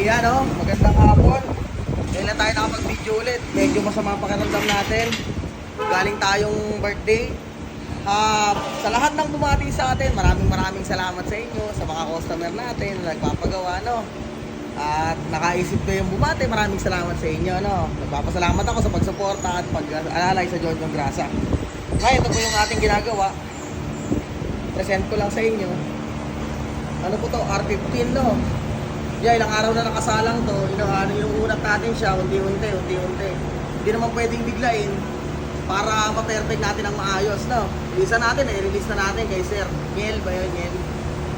Ano, magandang hapon. Kailan tayo nakapag-video ulit? Medyo masama pakiramdam natin. Galing tayong birthday. Sa lahat ng bumati sa atin, maraming salamat sa inyo, sa mga customer natin na nagpapagawa, no? At nakaisip ko yung bumati, maraming salamat sa inyo, no? Nagpapasalamat ako sa pagsuporta at pag-alalay sa John John Grasa. Ngayon, ito po yung ating ginagawa. Present ko lang sa inyo. Ano po to? R15, no? Yeah, ilang araw na nakasalang to. Inuunat natin siya, unti-unti. Hindi naman pwedeng biglain para ma-perfect natin ang maayos, no? Release natin, i-release na natin kay Sir Niel ba yun, Niel?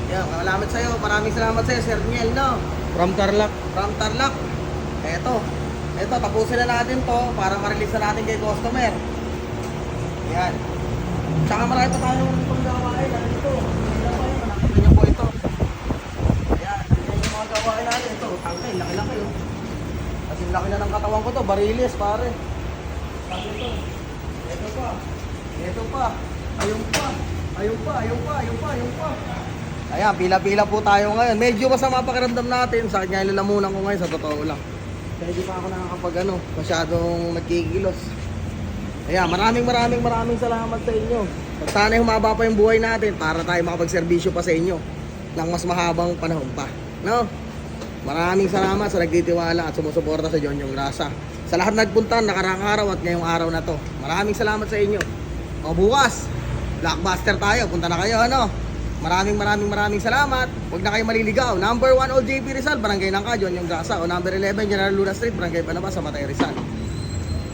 Yeah, maraming sa'yo, maraming salamat sa'yo, Sir Niel, no? From Tarlac. From Tarlac. Eto, tapusin na natin to para ma-release na natin kay customer. Yan. Tsaka marami pa tayong paggawain. Ano ito? Nakita niyo po ito. Ayan, yan yung mga gawain natin. Ito, tangkay, laki-laki yun. Kasi laki na ng katawan ko to, barilis pare. Sabi ito. Ito pa. Ayun pa. Ayan, pila-pila po tayo ngayon. Medyo masama pakiramdam natin. Sakit nga yung lalamunan ko ngayon, sa totoo lang. Kaya hindi pa ako nakakapag masyadong nagkikilos. Ayan, maraming salamat sa inyo. Sana'y humaba pa yung buhay natin para tayo makapagserbisyo pa sa inyo ng mas mahabang panahon pa, no? Maraming salamat sa nagtitiwala at sumusuporta sa John John Grasa. Sa lahat nagpunta nakaraang araw at ngayong araw na to. Maraming salamat sa inyo. O bukas, Blockbuster tayo. Punta na kayo, ano? Maraming salamat. Huwag na kayo maliligaw. Number 1 Old JP Rizal, Barangay Nangka, John John Grasa. O number 11 General Luna Street, Barangay Panaba, sa Matay Rizal.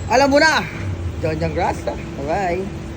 Alam mo na, John John Grasa. Bye-bye.